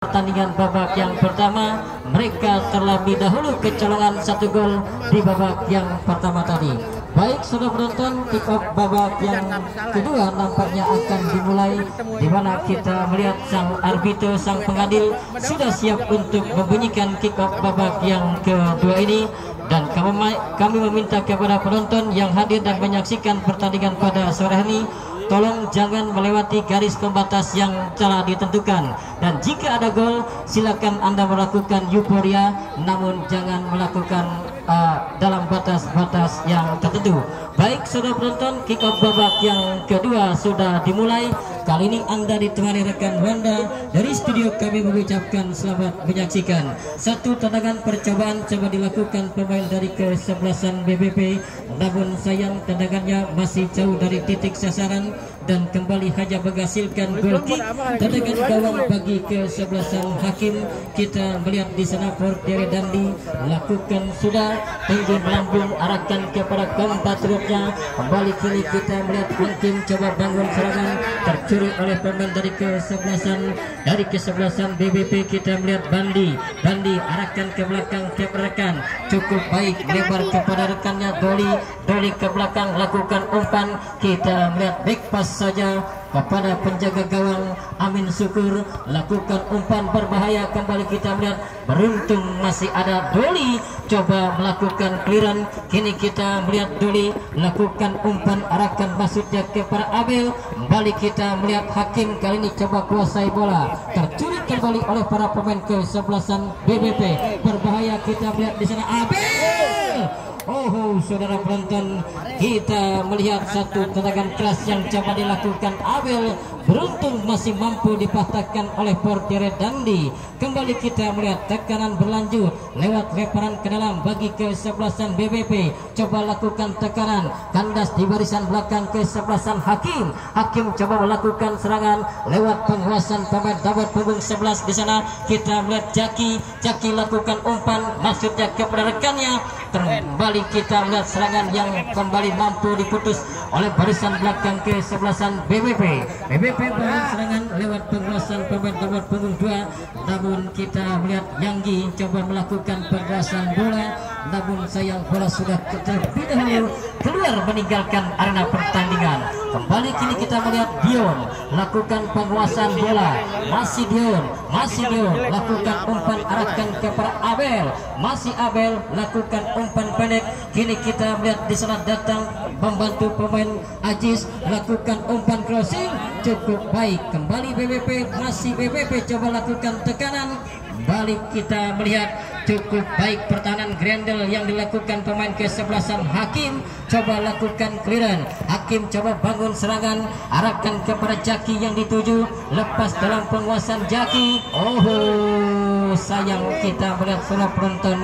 pertandingan babak yang pertama. Mereka terlebih dahulu kecolongan 1 gol di babak yang pertama tadi. Baik saudara penonton, kick off babak yang kedua nampaknya akan dimulai, di mana kita melihat sang arbiter, sang pengadil sudah siap untuk membunyikan kick off babak yang kedua ini. Dan kami meminta kepada penonton yang hadir dan menyaksikan pertandingan pada sore hari, tolong jangan melewati garis pembatas yang telah ditentukan. Dan jika ada gol, silakan Anda melakukan euforia, namun jangan melakukan dalam batas-batas yang tertentu. Baik saudara penonton, kick off babak yang kedua sudah dimulai. Kali ini Anda ditemani rekan Wanda dari studio. Kami mengucapkan selamat menyaksikan. Satu tendangan percobaan coba dilakukan pemain dari kesebelasan BBP, namun sayang tendangannya masih jauh dari titik sasaran dan kembali hanya menghasilkan goal kick. Tendangan gawang bagi kesebelasan Hakim. Kita melihat di sana Fortiere Dandi lakukan sudah tinggi melambung, arahkan kepada kompatriotnya. Kembali kini kita melihat Hakim coba bangun serangan, tercuri oleh pemain dari kesebelasan BBP. Kita melihat Bandi arahkan ke belakang ke rekan, cukup baik, lebar kepada rekannya. Doli ke belakang lakukan umpan. Kita melihat back pass saja kepada penjaga gawang Amin Syukur, lakukan umpan berbahaya. Kembali kita melihat beruntung masih ada Doli coba melakukan clearance. Kini kita melihat Doli lakukan umpan, arahkan maksudnya kepada Abel. Kembali kita melihat Hakim kali ini coba kuasai bola, tercuri kembali oleh para pemain kesebelasan BBP. Berbahaya, kita melihat di sana Abel. Oh, saudara penonton, kita melihat satu tendangan keras yang coba dilakukan Abel. Beruntung masih mampu dipatahkan oleh Fortiere Dandi. Kembali kita melihat tekanan berlanjut lewat lemparan ke dalam bagi kesebelasan BBP. Coba lakukan tekanan, kandas di barisan belakang kesebelasan Hakim. Hakim coba melakukan serangan lewat penguasaan pemain dapat punggung 11 di sana. Kita melihat Jaki lakukan umpan, maksudnya kepada rekannya. Kembali kita melihat serangan yang kembali mampu diputus oleh barisan belakang kesebelasan BBP. BBP bangun serangan lewat penguasaan pemain nomor punggung 2, namun kita melihat Yanggi coba melakukan penguasaan bola, namun sayang bola sudah terlebih dahulu keluar meninggalkan arena pertandingan. Kembali kini kita melihat Dion lakukan penguasaan bola, masih Dion lakukan umpan, arahkan kepada Abel, masih Abel lakukan umpan pendek. Kini kita melihat di sana datang membantu pemain Ajis, lakukan umpan crossing, cukup baik. Kembali BBP, masih BBP coba lakukan tekanan. Balik kita melihat cukup baik pertahanan Grendel yang dilakukan pemain kesebelasan Hakim. Coba lakukan clearance, Hakim coba bangun serangan, arahkan kepada Jaki yang dituju, lepas dalam penguasaan Jaki. Oh, sayang kita melihat saudara penonton,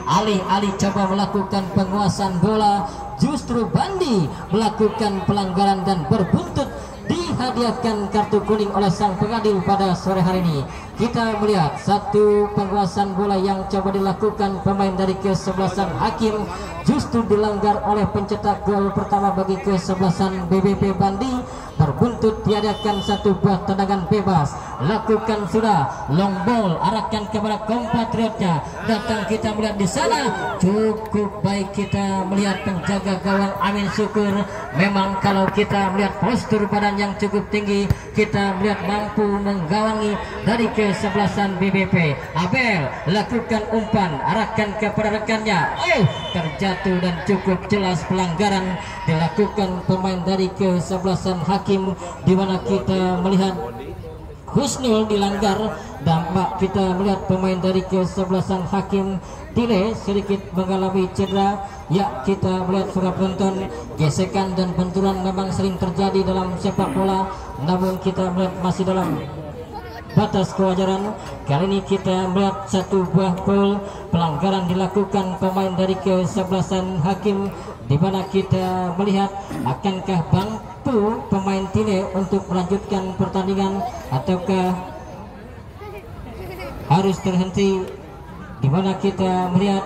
alih-alih coba melakukan penguasaan bola, justru Bandi melakukan pelanggaran dan berbuntut dihadiahkan kartu kuning oleh sang pengadil pada sore hari ini. Kita melihat satu penguasaan bola yang coba dilakukan pemain dari kesebelasan Hakim, justru dilanggar oleh pencetak gol pertama bagi kesebelasan BBP Bandi. Berbuntut diadakan satu buah tendangan bebas, lakukan sudah long ball, arahkan kepada kompatriotnya. Datang kita melihat di sana cukup baik, kita melihat penjaga gawang Amin Syukur. Memang kalau kita melihat postur badan yang cukup tinggi, kita melihat mampu menggawangi dari kesebelasan BBP. Abel lakukan umpan, arahkan kepada rekannya. Terjatuh dan cukup jelas pelanggaran dilakukan pemain dari kesebelasan Hakim, di mana kita melihat Husnul dilanggar. Dampak kita melihat pemain dari kesebelasan Hakim Tile sedikit mengalami cedera. Ya, kita melihat sudah penonton, gesekan dan benturan memang sering terjadi dalam sepak bola, namun kita melihat masih dalam batas kewajaran. Kali ini kita melihat satu buah gol pelanggaran dilakukan pemain dari kesebelasan Hakim, di mana kita melihat akankah mampu pemain Tile untuk melanjutkan pertandingan ataukah harus terhenti, di mana kita melihat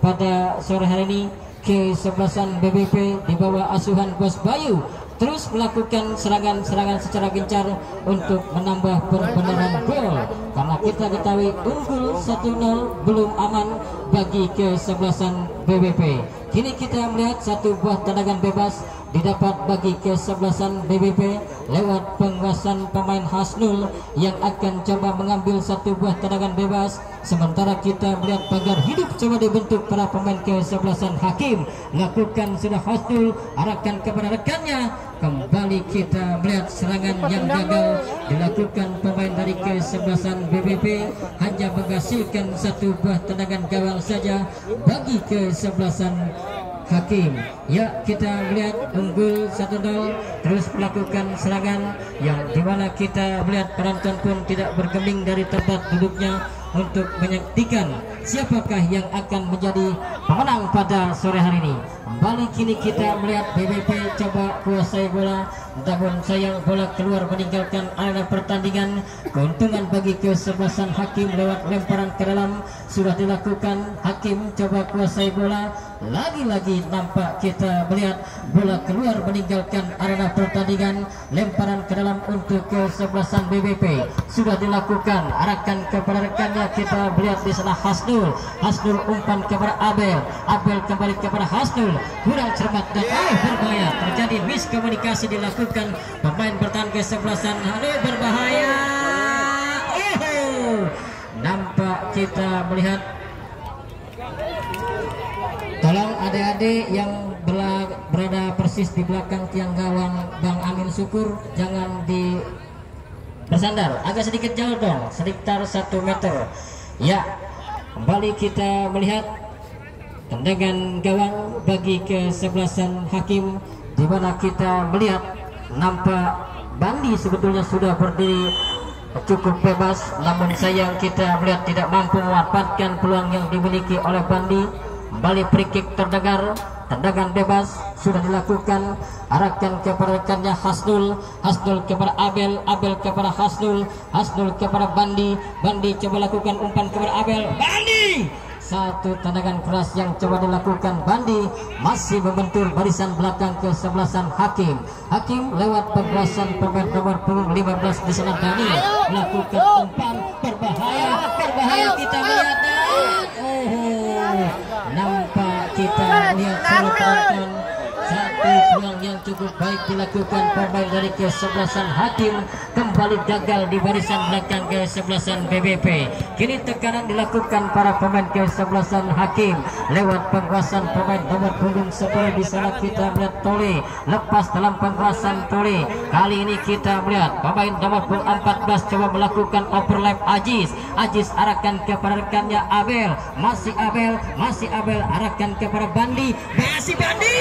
pada sore hari ini kesebelasan BBP di bawah asuhan Bos Bayu terus melakukan serangan-serangan secara gencar untuk menambah perbenaran gol, karena kita ketahui unggul 1-0 belum aman bagi kesebelasan BBP. Kini kita melihat satu buah tendangan bebas didapat bagi kesebelasan BBP lewat penguasaan pemain Hasnul yang akan coba mengambil satu buah tendangan bebas. Sementara kita melihat pagar hidup coba dibentuk para pemain kesebelasan Hakim. Lakukan sudah Hasnul, arahkan kepada rekannya. Kembali kita melihat serangan yang gagal dilakukan pemain dari kesebelasan BBP, hanya menghasilkan satu buah tendangan gawang saja bagi kesebelasan Hakim. Ya, kita melihat unggul 1-0 terus melakukan serangan yang dimana kita melihat penonton pun tidak bergeming dari tempat duduknya untuk menyaksikan siapakah yang akan menjadi pemenang pada sore hari ini. Kembali kini kita melihat BBP coba kuasai bola, namun sayang bola keluar meninggalkan arena pertandingan. Keuntungan bagi kesebelasan Hakim lewat lemparan ke dalam sudah dilakukan. Hakim coba kuasai bola, lagi-lagi nampak kita melihat bola keluar meninggalkan arena pertandingan. Lemparan ke dalam untuk kesebelasan BBP sudah dilakukan, arahkan kepada rekannya. Kita melihat di sana Hasnul umpan kepada Abel kembali kepada Hasnul, kurang cermat dan berbahaya. Terjadi miskomunikasi dilakukan pemain bertahan kesebelasan. Berbahaya. Nampak kita melihat, tolong adik-adik yang berada persis di belakang tiang gawang Bang Amin Syukur jangan di bersandar, agak sedikit jauh dong, sekitar 1 meter. Ya, kembali kita melihat tendangan gawang bagi kesebelasan Hakim, di mana kita melihat nampak Bandi sebetulnya sudah berdiri cukup bebas, namun sayang kita melihat tidak mampu memanfaatkan peluang yang dimiliki oleh Bandi. Kembali free kick terdengar, tendangan bebas sudah dilakukan, arahkan kepada rekannya Hasnul kepada Abel kepada Hasnul kepada Bandi coba lakukan umpan kepada Abel. Bandi, satu tendangan keras yang coba dilakukan Bandi, masih membentur barisan belakang kesebelasan Hakim lewat pembelasan pemain nomor punggung 15 di sana. Dani melakukan umpan berbahaya kita melihat. Nampak kita lihat penonton satu peluang yang cukup baik dilakukan pemain dari kesebelasan Hakim, kembali gagal di barisan belakang kesebelasan BBP. Kini tekanan dilakukan para pemain kesebelasan Hakim lewat penguasaan pemain nomor punggung 10 di sana. Kita melihat Tole lepas dalam penguasaan Tole. Kali ini kita melihat pemain nomor punggung 14 coba melakukan overlap. Aziz arahkan kepada rekannya Abel, masih Abel arahkan kepada Bandi, masih Bandi.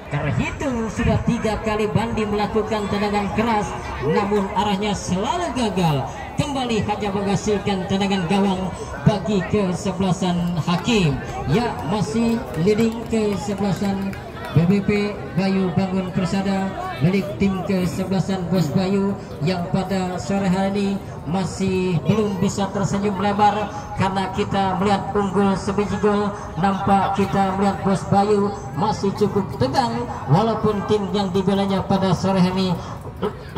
Terhitung sudah 3 kali Bandi melakukan tendangan keras, namun arahnya selalu gagal. Kembali hanya menghasilkan tendangan gawang bagi kesebelasan Hakim. Ya, masih leading kesebelasan BBP Bayu Bangun Persada milik tim kesebelasan Bos Bayu yang pada sore hari ini masih belum bisa tersenyum lebar karena kita melihat unggul sebiji gol. Nampak kita melihat Bos Bayu masih cukup tegang walaupun tim yang dibelanya pada sore hari ini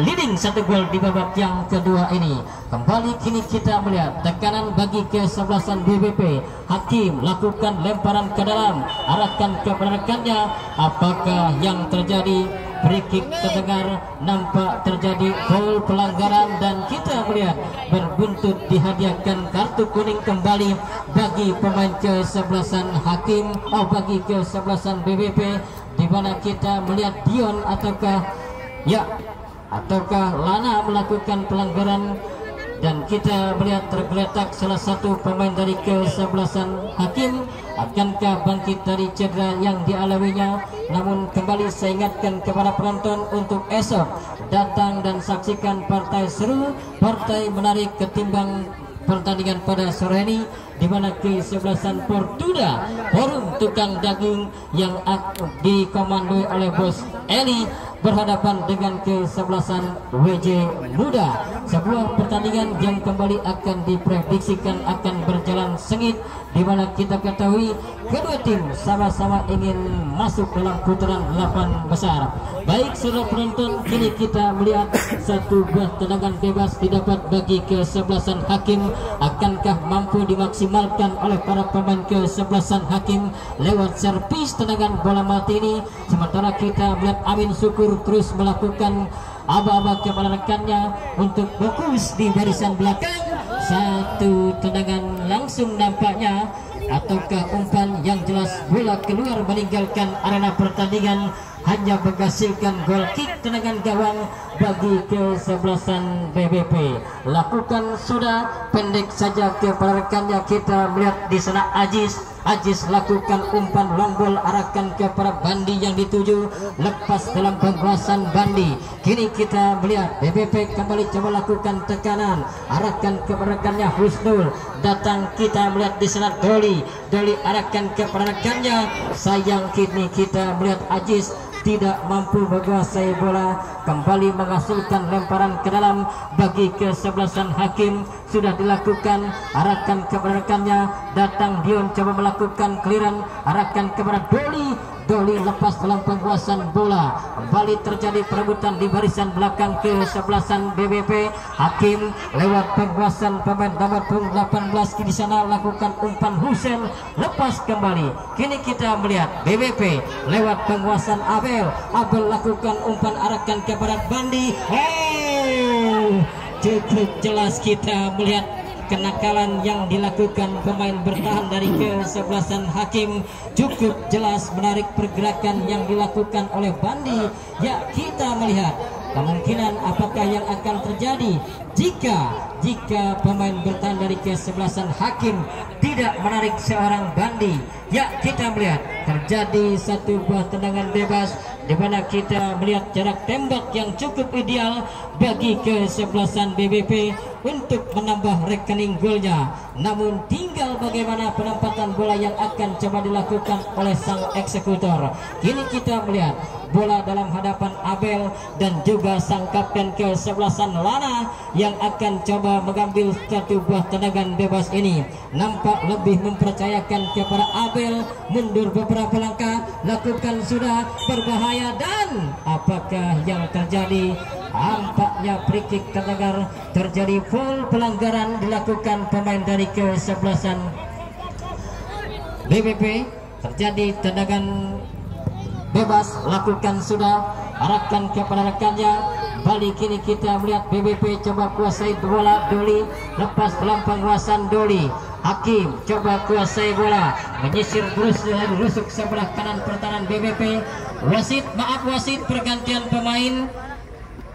leading 1 gol di babak yang kedua ini. Kembali kini kita melihat tekanan bagi kesebelasan BBP. Hakim lakukan lemparan ke dalam, arahkan kepada rekannya. Apakah yang terjadi? Free kick terdengar, nampak terjadi gol pelanggaran dan kita melihat berbuntut dihadiahkan kartu kuning kembali bagi pemain kesebelasan Hakim, bagi kesebelasan BBP, di mana kita melihat Dion ataukah Lana melakukan pelanggaran dan kita melihat tergeletak salah satu pemain dari kesebelasan Hakim. Akankah bangkit dari cedera yang dialaminya? Namun kembali saya ingatkan kepada penonton untuk esok datang dan saksikan partai seru, partai menarik ketimbang pertandingan pada sore ini, di mana kesebelasan Portuda, forum tukang daging yang dikomandoi oleh Bos Eli, berhadapan dengan kesebelasan WJ Muda. Sebuah pertandingan yang kembali akan diprediksikan akan berjalan sengit, di mana kita ketahui kedua tim sama-sama ingin masuk dalam putaran 8 besar. Baik saudara penonton, kini kita melihat satu buah tendangan bebas didapat bagi kesebelasan Hakim. Akankah mampu dimaksimalkan oleh para pemain kesebelasan Hakim lewat servis tendangan bola mati ini? Sementara kita melihat Amin Syukur terus melakukan aba-aba kepada rekannya untuk fokus di barisan belakang. Satu tendangan langsung nampaknya, ataukah umpan yang jelas bola keluar meninggalkan arena pertandingan, hanya menghasilkan gol kick tendangan gawang bagi kesebelasan BBP. Lakukan sudah pendek saja kepada rekannya. Kita melihat di sana Ajis lakukan umpan long ball arahkan kepada Bandi yang dituju, lepas dalam penguasaan Bandi. Kini kita melihat BBP kembali coba lakukan tekanan, arahkan kepada rekannya Husnul. Datang kita melihat di sana Doli arahkan kepada rekannya. Sayang kini kita melihat Ajis tidak mampu menguasai bola, kembali menghasilkan lemparan ke dalam bagi kesebelasan Hakim. Sudah dilakukan, arahkan kepada rekannya. Datang Dion coba melakukan clearance, arahkan kepada Doli lepas dalam penguasaan bola. Kembali terjadi perebutan di barisan belakang kesebelasan BBP. Hakim lewat penguasaan pemain nomor 18 di sana lakukan umpan Husen, lepas kembali. Kini kita melihat BBP lewat penguasaan Abel lakukan umpan arahkan kepada Bandi. Cukup jelas kita melihat kenakalan yang dilakukan pemain bertahan dari kesebelasan Hakim. Cukup jelas menarik pergerakan yang dilakukan oleh Bandi. Ya, kita melihat kemungkinan apakah yang akan terjadi jika pemain bertahan dari kesebelasan Hakim tidak menarik seorang Bandi. Ya, kita melihat terjadi satu buah tendangan bebas, di mana kita melihat jarak tembak yang cukup ideal bagi kesebelasan BBP untuk menambah rekening golnya. Namun tinggal bagaimana penempatan bola yang akan coba dilakukan oleh sang eksekutor. Kini kita melihat bola dalam hadapan Abel dan juga sang kapten kesebelasan Lana yang akan coba mengambil satu buah tendangan bebas ini. Nampak lebih mempercayakan kepada Abel, mundur beberapa langkah, lakukan sudah berbahaya, dan apakah yang terjadi? Tampaknya free kick terdengar, terjadi full pelanggaran dilakukan pemain dari kesebelasan BBP. Terjadi tendangan bebas, lakukan sudah, arahkan kepada rekannya. Balik kini kita melihat BBP coba kuasai bola. Doli lepas dalam penguasaan Doli. Hakim coba kuasai bola, menyisir rusuk sebelah kanan pertahanan BBP. Wasit pergantian pemain.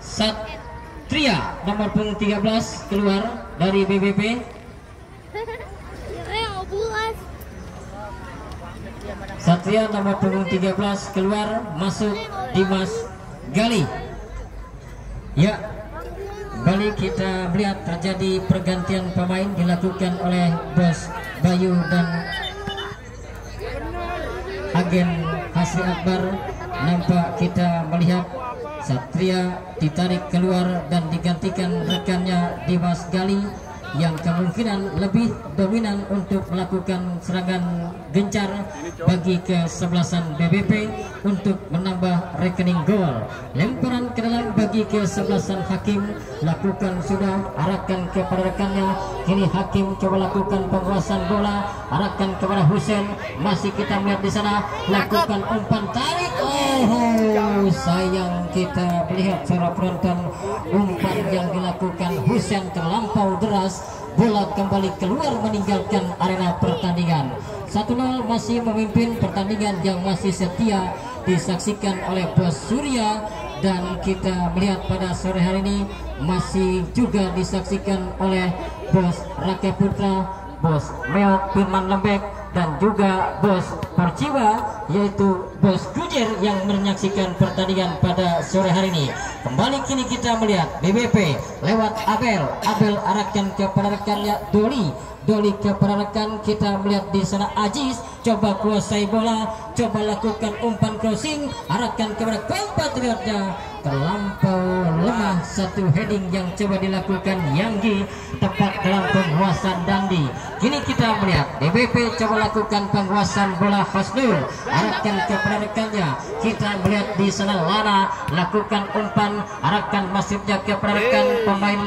Satria nomor punggung 13 keluar dari BBP. Satria nomor punggung 13 keluar, masuk Dimas Gali. Ya, kembali kita melihat terjadi pergantian pemain dilakukan oleh Bos Bayu dan agen Hasri Akbar. Nampak kita melihat Satria ditarik keluar dan digantikan rekannya Dimas Gali yang kemungkinan lebih dominan untuk melakukan serangan gencar bagi kesebelasan BBP untuk menambah rekening gol. Lemparan ke dalam bagi kesebelasan Hakim, lakukan sudah, arahkan kepada rekannya. Kini Hakim coba lakukan penguasaan bola, arahkan kepada Husen. Masih kita melihat di sana, lakukan umpan tarik. Sayang kita melihat secara penonton, umpan yang dilakukan Husen terlampau deras, bola kembali keluar meninggalkan arena pertandingan. 1-0 masih memimpin pertandingan yang masih setia disaksikan oleh Bos Surya, dan kita melihat pada sore hari ini masih juga disaksikan oleh Bos Rake Putra, Bos Meo Firman Lembek, dan juga Bos Perciwa yaitu Bos Gujer yang menyaksikan pertandingan pada sore hari ini. Kembali kini kita melihat BBP lewat Abel arahkan kepada rekannya Doli kepada rekan. Kita melihat di sana Ajis coba kuasai bola, coba lakukan umpan crossing, arahkan kepada kompatriotnya, terlampau lemah. Satu heading yang coba dilakukan Yanggi tepat dalam penguasaan Dandi. Kini kita melihat DBP coba lakukan penguasaan bola Husnul, arahkan kepada rekannya. Kita melihat di sana Lana lakukan umpan, arahkan masuknya kepada rekan pemain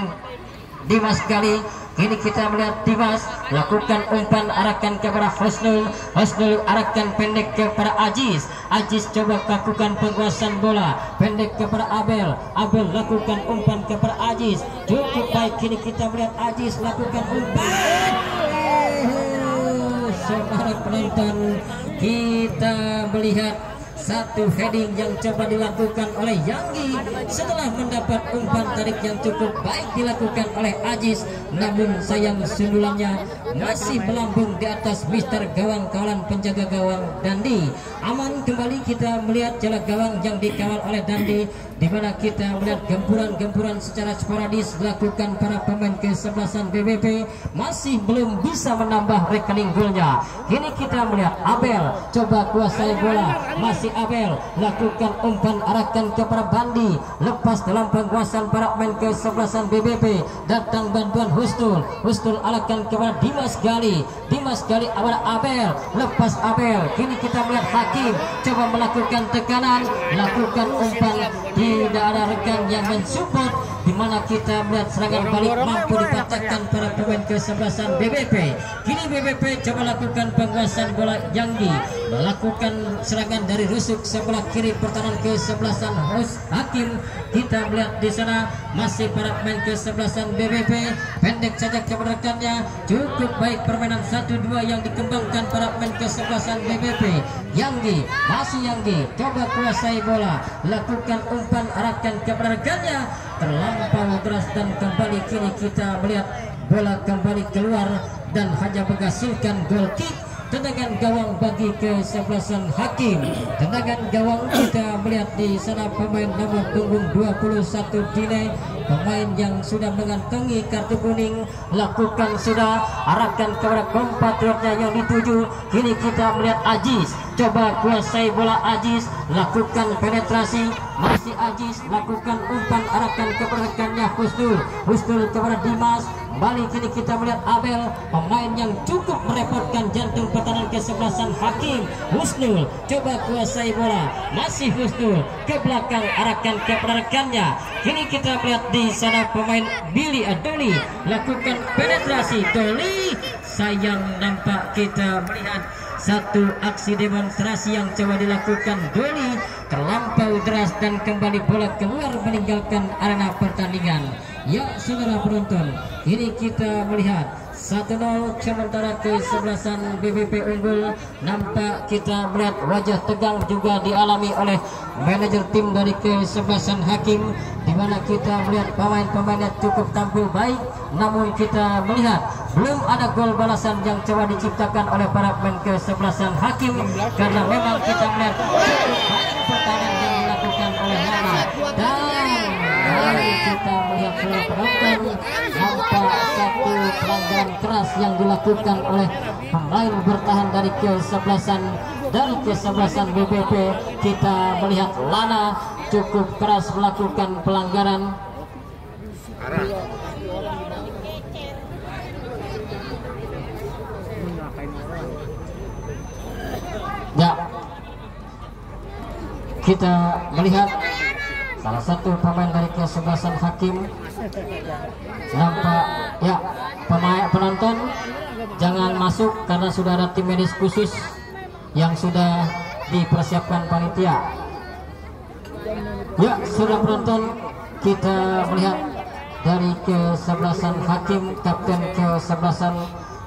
Dimas Gali. Kini kita melihat Dimas lakukan umpan, arahkan kepada Husnul. Husnul arahkan pendek kepada Aziz. Aziz coba lakukan penguasaan bola pendek kepada Abel. Abel lakukan umpan kepada Aziz. Cukup baik. Kini kita melihat Aziz lakukan umpan. Saudara penonton, kita melihat satu heading yang coba dilakukan oleh Yanggi setelah mendapat umpan tarik yang cukup baik dilakukan oleh Aziz, namun sayang sundulannya masih melambung di atas Mister Gawang kawalan penjaga gawang Dandi. Aman kembali. Kita melihat jarak gawang yang dikawal oleh Dandi, di mana kita melihat gempuran-gempuran secara sporadis dilakukan para pemain kesebelasan BBP, masih belum bisa menambah rekening golnya. Kini kita melihat Abel coba kuasai bola, masih Abel lakukan umpan, arahkan kepada Bandi, lepas dalam penguasaan para pemain kesebelasan BBP. Datang bantuan Husnul, Husnul arahkan kepada Dimas Gali, Dimas Gali kepada Abel, lepas Abel. Kini kita melihat Hakim coba melakukan tekanan, lakukan umpan, tidak ada rekan yang mensupport, di mana kita melihat serangan balik mampu dipatahkan para pemain kesebelasan BBP. Kini BBP coba lakukan penguasaan bola. Yanggi melakukan serangan dari rusuk sebelah kiri pertahanan kesebelasan Hakim. Kita melihat di sana masih para pemain kesebelasan BBP, pendek saja kepada rekannya. Cukup baik permainan 1-2 yang dikembangkan para pemain kesebelasan BBP. Yanggi, masih Yanggi coba kuasai bola, lakukan umpan, arahkan kepada rekannya, terlampau deras dan kembali. Kini kita melihat bola kembali keluar dan hanya menghasilkan gol kick. Tendangan gawang bagi kesebelasan Hakim. Tendangan gawang kita melihat di sana pemain nomor punggung 21 Dine, pemain yang sudah mengantongi kartu kuning, lakukan sudah, arahkan kepada kompatriotnya yang dituju. Kini kita melihat Aziz coba kuasai bola. Aziz lakukan penetrasi, masih Aziz lakukan umpan, arahkan kepada rekannya Husnul, Husnul kepada Dimas. Kembali kini kita melihat Abel, pemain yang cukup merepotkan jantung pertahanan kesebelasan Hakim. Husnul coba kuasai bola, masih Husnul ke belakang, arahkan kepada rekannya. Kini kita melihat di sana pemain Billy Adoli lakukan penetrasi. Doli, sayang nampak kita melihat satu aksi demonstrasi yang coba dilakukan Doli terlampau deras dan kembali bola keluar meninggalkan arena pertandingan. Ya saudara penonton, ini kita melihat 1-0 sementara kesebelasan BBP unggul. Nampak kita melihat wajah tegang juga dialami oleh manajer tim dari kesebelasan Hakim, di mana kita melihat pemain-pemainnya cukup tampil baik, namun kita melihat belum ada gol balasan yang coba diciptakan oleh para pemain kesebelasan Hakim, karena memang kita melihat cukup baik pertahanan yang dilakukan oleh Lana. Dan kita melihat bola penonton, nampak satu pelanggaran keras yang dilakukan oleh pemain bertahan dari kesebelasan BBP. Kita melihat Lana cukup keras melakukan pelanggaran. Ya, kita melihat salah satu pemain dari kesebelasan Hakim nampak, ya, pemain penonton jangan masuk karena sudah ada tim medis khusus yang sudah dipersiapkan panitia. Ya, sudah penonton, kita melihat dari kesebelasan Hakim, kapten kesebelasan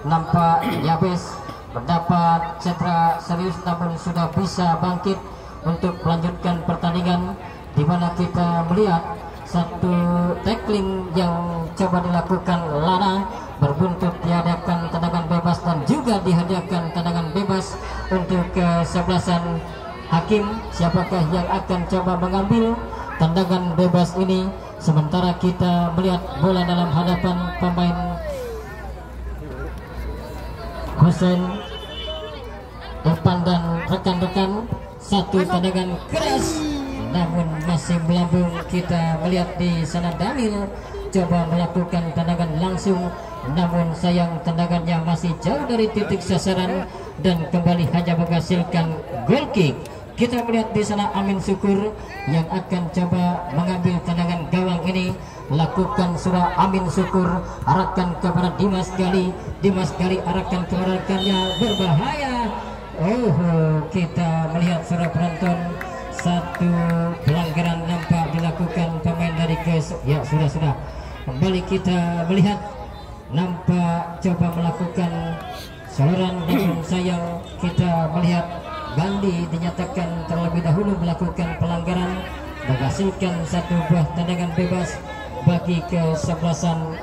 nampak Yabes mendapat cedera serius, namun sudah bisa bangkit untuk melanjutkan pertandingan, di mana kita melihat satu tackling yang coba dilakukan Lana berbuntut dihadakan tendangan bebas dan juga dihadiahkan tendangan bebas untuk kesebelasan Hakim. Siapakah yang akan coba mengambil tendangan bebas ini? Sementara kita melihat bola dalam hadapan pemain Hussein. umpan dan rekan-rekan. Satu tendangan keras namun masih melambung. Kita melihat di sana Damil coba melakukan tendangan langsung, namun sayang tendangannya masih jauh dari titik sasaran dan kembali hanya menghasilkan goal kick. Kita melihat di sana Amin Syukur yang akan coba mengambil tendangan gawang ini. Lakukan sudah Amin Syukur, arahkan kepada Dimas Gali. Dimas Gali arahkan kepada rekannya, berbahaya. Kita melihat sudah penonton, satu pelanggaran nampak dilakukan pemain dari ya sudah. Kembali kita melihat nampak coba melakukan soloran, namun sayang kita melihat Bandi dinyatakan terlebih dahulu melakukan pelanggaran, menghasilkan satu buah tendangan bebas bagi kesebelasan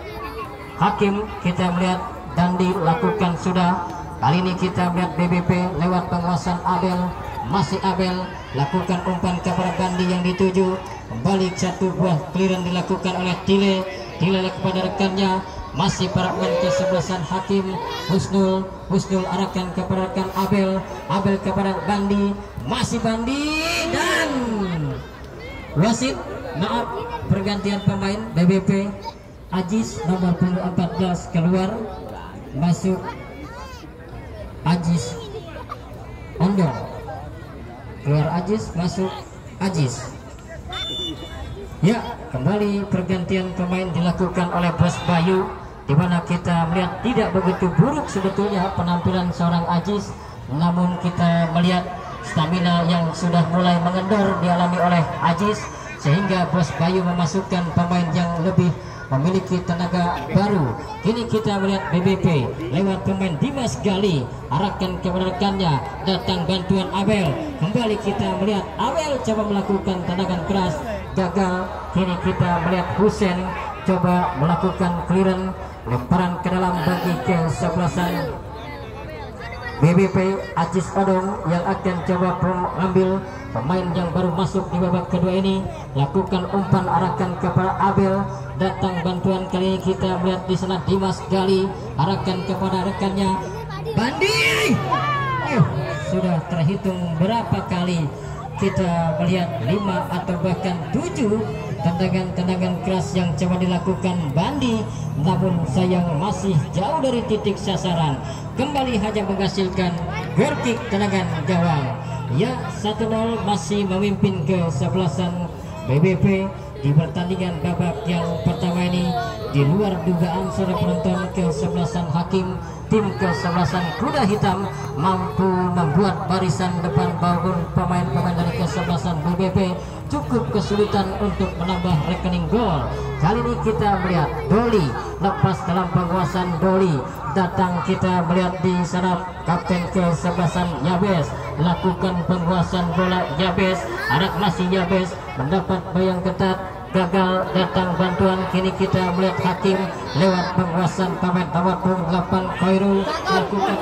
hakim. Kita melihat Dandi lakukan sudah. Kali ini kita melihat BBP lewat penguasaan Abel, masih Abel lakukan umpan kepada Bandi yang dituju. Kembali satu buah clearance dilakukan oleh Tile kepada rekannya, masih para pemain kesebelasan hakim. Husnul arahkan kepada rekan Abel kepada Bandi, masih Bandi dan wasit, maaf, pergantian pemain. BBP Ajis nomor 14 keluar, masuk Ajis Ondong, keluar Ajis, masuk Ajis. Ya, kembali pergantian pemain dilakukan oleh Bos Bayu, di mana kita melihat tidak begitu buruk sebetulnya penampilan seorang Ajis, namun kita melihat stamina yang sudah mulai mengendor dialami oleh Ajis, sehingga Bos Bayu memasukkan pemain yang lebih memiliki tenaga baru. Kini kita melihat BBP lewat pemain Dimas Gali, arahkan kepada rekannya, datang bantuan Abel. Kembali kita melihat Abel coba melakukan tendangan keras, gagal. Kini kita melihat Husen coba melakukan clearance, lemparan ke dalam bagi kesebelasan BBP Ajis Odong yang akan coba mengambil pemain yang baru masuk di babak kedua ini. Lakukan umpan, arahkan kepada Abel, datang bantuan. Kali ini kita melihat di sana Dimas Gali, arahkan kepada rekannya Bandi. Sudah terhitung berapa kali kita melihat 5 atau bahkan 7 tendangan keras yang coba dilakukan Bandi, namun sayang masih jauh dari titik sasaran. Kembali hanya menghasilkan goal kick tendangan gawang. Ya, 1-0 masih memimpin kesebelasan BBP di pertandingan babak yang pertama ini. Di luar dugaan saudara penonton, kesebelasan hakim tim kesebelasan kuda hitam mampu membuat barisan depan bangun pemain-pemain dari kesebelasan BBP cukup kesulitan untuk menambah rekening gol. Kali ini kita melihat Doli lepas dalam penguasaan Doli, datang kita melihat di sana kapten kesebelasan Yabes lakukan penguasaan bola. Yabes, anak masih Yabes mendapat bayang ketat, gagal, datang bantuan. Kini kita melihat hakim lewat penguasaan pemain nomor 8 Khairul lakukan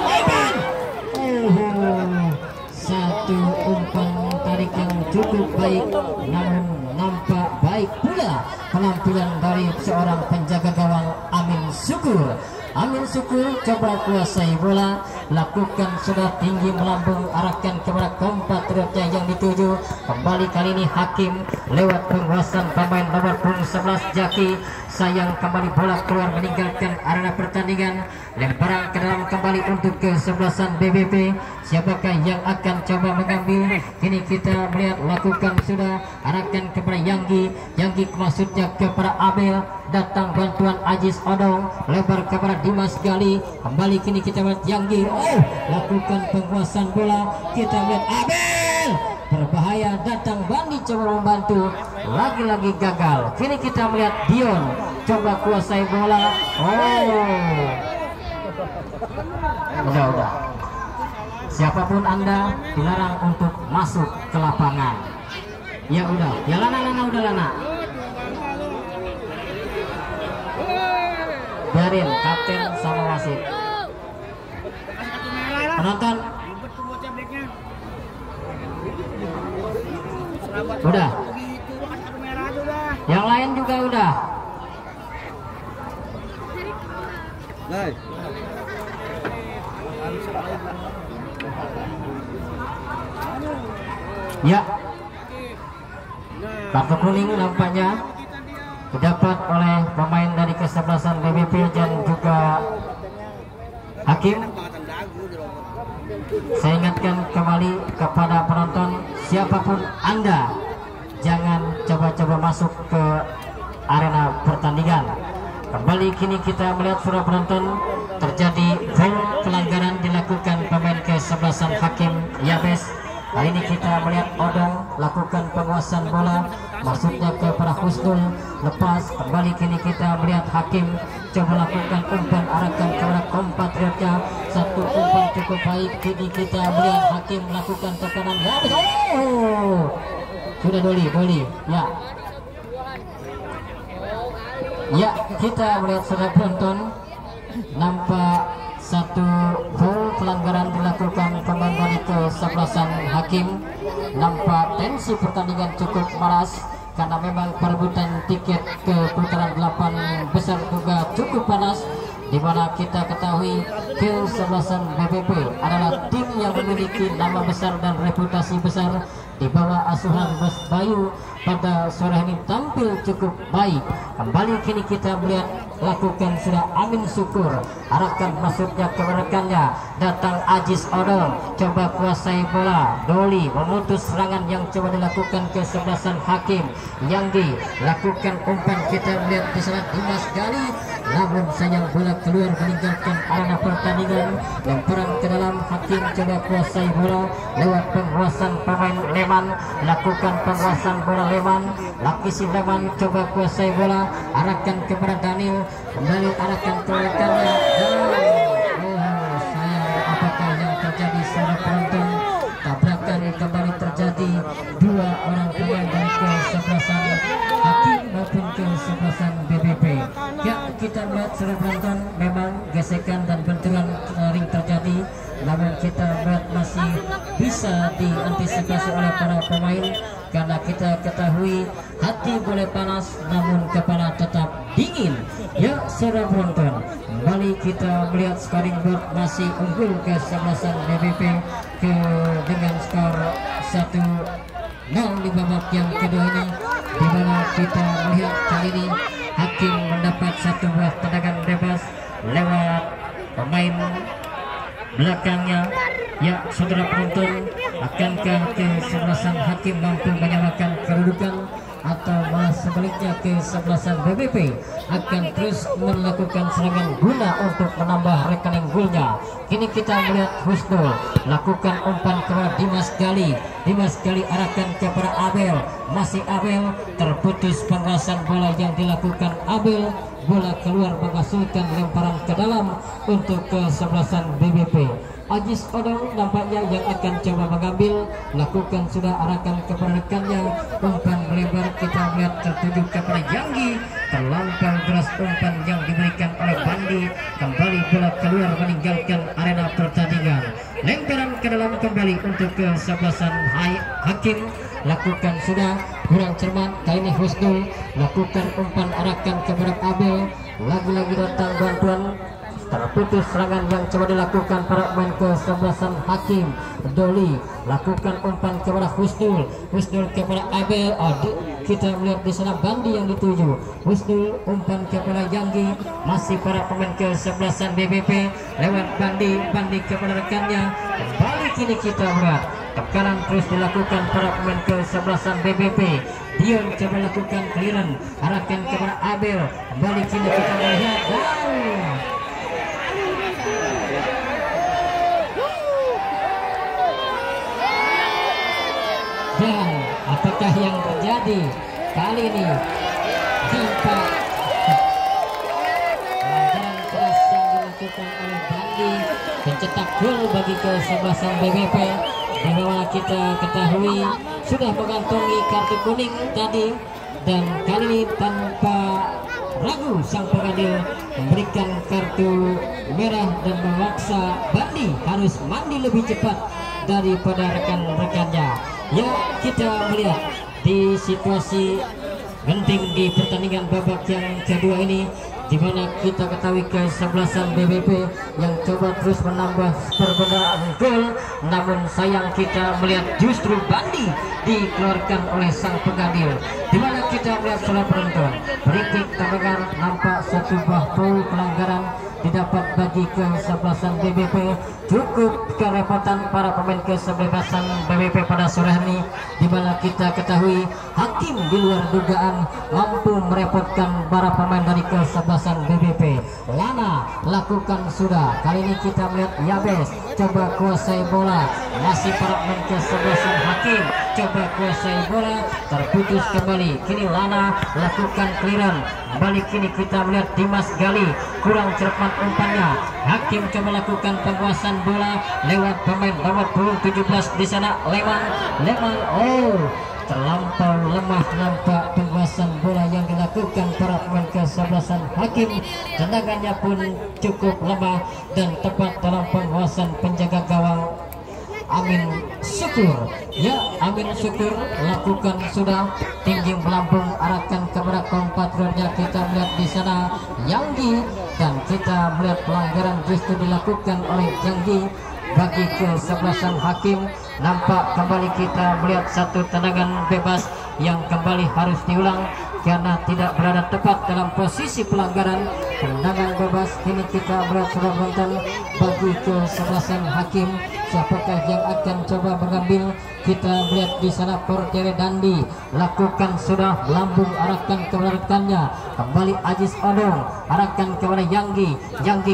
satu umpan tarik yang cukup baik, namun nampak baik pula penampilan dari seorang penjaga gawang Amin Syukur. Amin Syukur coba kuasai bola, lakukan sudah tinggi melambung, arahkan kepada kompatriotnya yang dituju. Kembali kali ini hakim lewat penguasaan pemain nomor 11 Jaki. Sayang kembali bola keluar meninggalkan arena pertandingan. Lemparan ke dalam kembali untuk kesebelasan BBP. Siapakah yang akan coba mengambil? Kini kita melihat lakukan sudah, arahkan kepada Yanggi maksudnya kepada Abel, datang bantuan Ajis Odong, lebar kepada Dimas Gali. Kembali kini kita melihat Yanggi lakukan penguasaan bola. Kita melihat Abel berbahaya, datang Bandi coba membantu, lagi-lagi gagal. Kini kita melihat Dion coba kuasai bola. Udah. Siapapun Anda dilarang untuk masuk ke lapangan. Ya udah, ya Lana. Biarin kapten sama wasit. Penonton. Udah. Yang lain juga udah. Ya, kartu kuning nampaknya didapat oleh pemain dari kesebelasan BBP dan juga hakim. Saya ingatkan kembali kepada penonton, siapapun Anda, jangan coba-coba masuk ke arena pertandingan. Kembali kini kita melihat suara penonton, terjadi foul pelanggaran dilakukan pemain kesebelasan hakim Yabes. Kali ini kita melihat Odong lakukan penguasaan bola, maksudnya kepada Husnul, lepas. Kembali kini kita melihat hakim coba lakukan umpan arahkan kepada kompatriotnya, satu umpan cukup baik. Kini kita melihat hakim melakukan tekanan. Ya, sudah Doli ya. Ya, kita melihat sudah penonton, nampak satu foul pelanggaran dilakukan pemain dari kesebelasan hakim. Nampak tensi pertandingan cukup panas karena memang perebutan tiket ke putaran 8 besar juga cukup panas, di mana kita ketahui kesebelasan BBP adalah tim yang memiliki nama besar dan reputasi besar. Di bawah asuhan Bos Bayu pada sore ini tampil cukup baik. Kembali kini kita melihat lakukan sudah Amin Syukur, arahkan maksudnya ke rekannya, datang Ajis Odong, coba kuasai bola. Doli memutus serangan yang coba dilakukan kesebelasan hakim. Yanggi lakukan umpan, kita melihat di sana Dimas Gali, namun sayang bola keluar meninggalkan arena pertandingan. Lemparan ke dalam, hakim coba kuasai bola lewat penguasaan pemain Leman, lakukan penguasaan bola Leman. Laki si Leman coba kuasai bola, arahkan kepada Daniel, kembali arahkan ke rekannya. Sayang, apakah yang terjadi secara penonton? Tabrakan kembali terjadi, dua orang pemain dari kesebelasan hakim maupun kesebelasan BBP. Ya, kita melihat secara penonton memang gesekan dan benturan ring terjadi, namun kita melihat masih bisa diantisipasi oleh para pemain karena kita ketahui hati boleh panas namun kepala tetap dingin. Ya, saudara penonton, kembali kita melihat scoring board masih unggul kesebelasan BBP dengan skor 1-0 di babak yang kedua ini, di mana kita melihat kali ini hakim mendapat satu buah tendangan bebas lewat pemain belakangnya. Ya, saudara penonton, akankah kesebelasan hakim mampu menyamakan kedudukan atau malah sebaliknya kesebelasan BBP akan terus melakukan serangan guna untuk menambah rekening golnya? Kini kita melihat Husnul lakukan umpan kepada Dimas Gali. Dimas Gali arahkan kepada Abel, masih Abel, terputus penguasaan bola yang dilakukan Abel. Bola keluar menghasilkan lemparan ke dalam untuk kesebelasan BBP. Ajis Odong nampaknya yang akan coba mengambil, lakukan sudah arahkan kepada rekannya, umpan melebar, kita melihat tertuju kepada Yanggi, terlampau deras umpan yang diberikan oleh Bandi. Kembali bola keluar meninggalkan arena pertandingan. Lemparan ke dalam kembali untuk kesebelasan hakim, lakukan sudah kurang cermat. Kali ini Husnul lakukan umpan arahkan kepada Abel, lagi-lagi datang bantuan, terputus serangan yang coba dilakukan para pemain kesebelasan hakim. Doli lakukan umpan kepada Husnul, Husnul kepada Abel. Kita melihat di sana Bandi yang dituju. Husnul umpan kepada Yanggi, masih para pemain kesebelasan BBP lewat Bandi, Bandi kepada rekannya. Kembali kini kita melihat tekanan terus dilakukan para pemain kesebelasan BBP. Dion coba lakukan clearance, arahkan kepada Abel. Kembali kini kita melihat dan apakah yang terjadi kali ini? Jika pelanggaran keras yang dilakukan oleh Bandi pencetak gol bagi kesebelasan BBP, di mana kita ketahui sudah mengantongi kartu kuning tadi, dan kali ini tanpa ragu sang pengadil memberikan kartu merah dan memaksa Bandi harus mandi lebih cepat daripada rekan-rekannya. Ya, kita melihat di situasi penting di pertandingan babak yang kedua ini, di mana kita ketahui kesebelasan BBP yang coba terus menambah perbedaan gol, namun sayang kita melihat justru Bandi dikeluarkan oleh sang pengganti, di mana kita melihat salah penonton berikik terdengar nampak satu buah foul pelanggaran didapat bagi kesebelasan BBP. Cukup kerepotan para pemain kesebelasan BBP pada sore hari ini, di mana kita ketahui hakim di luar dugaan mampu merepotkan para pemain dari kesebelasan BBP. Lana lakukan sudah, kali ini kita melihat Yabes coba kuasai bola, masih para pemain kesebelasan hakim coba kuasai bola, terputus kembali. Kini Lana lakukan clearance, balik kini kita melihat Dimas Gali kurang cepat umpannya. Hakim coba lakukan penguasaan bola lewat pemain nomor 17 di sana, Leman. Oh, terlampau lemah nampak penguasaan bola yang dilakukan para pemain kesebelasan hakim. Tendangannya pun cukup lemah dan tepat dalam penguasaan penjaga gawang Amin Syukur. Ya, Amin Syukur lakukan sudah, tinggi melambung arahkan kepada kompatriotnya. Kita melihat di sana Yanggi, dan kita melihat pelanggaran justru dilakukan oleh Yanggi bagi kesebelasan hakim. Nampak kembali kita melihat satu tendangan bebas yang kembali harus diulang karena tidak berada tepat dalam posisi pelanggaran. Tendangan bebas kini kita melihat sudah menonton bagi kesebelasan hakim. Siapakah yang akan coba mengambil? Kita melihat di sana Portere Dandi lakukan sudah, lambung arahkan kepada rekannya, kembali Ajis Odong arahkan kepada Yanggi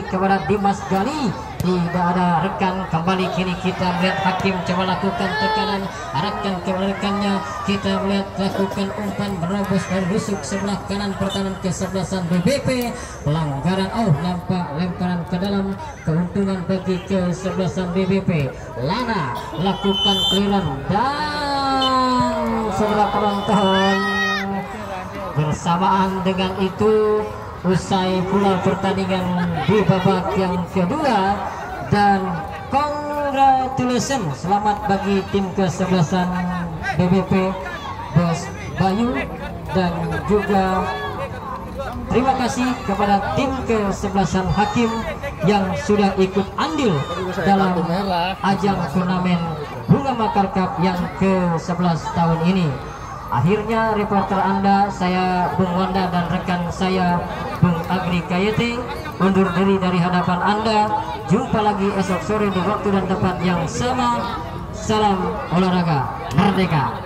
kepada Dimas Gali, tidak ada rekan. Kembali kini kita melihat hakim coba lakukan tekanan, arahkan kepada rekannya. Kita melihat lakukan umpan merobos dari rusuk sebelah kanan pertahanan kesebelasan BBP. Pelanggaran, nampak lemparan ke dalam, keuntungan bagi kesebelasan BBP. Lana lakukan clearance, dan saudara penonton, bersamaan dengan itu usai pula pertandingan di babak yang kedua, dan congratulations, selamat bagi tim kesebelasan BBP Bos Bayu, dan juga terima kasih kepada tim kesebelasan hakim yang sudah ikut andil dalam ajang turnamen Bunga Makar Cup yang ke-11 tahun ini. Akhirnya reporter Anda, saya Bung Wanda dan rekan saya Bung Agri Kayete undur diri dari hadapan Anda. Jumpa lagi esok sore di waktu dan tempat yang sama. Salam olahraga merdeka.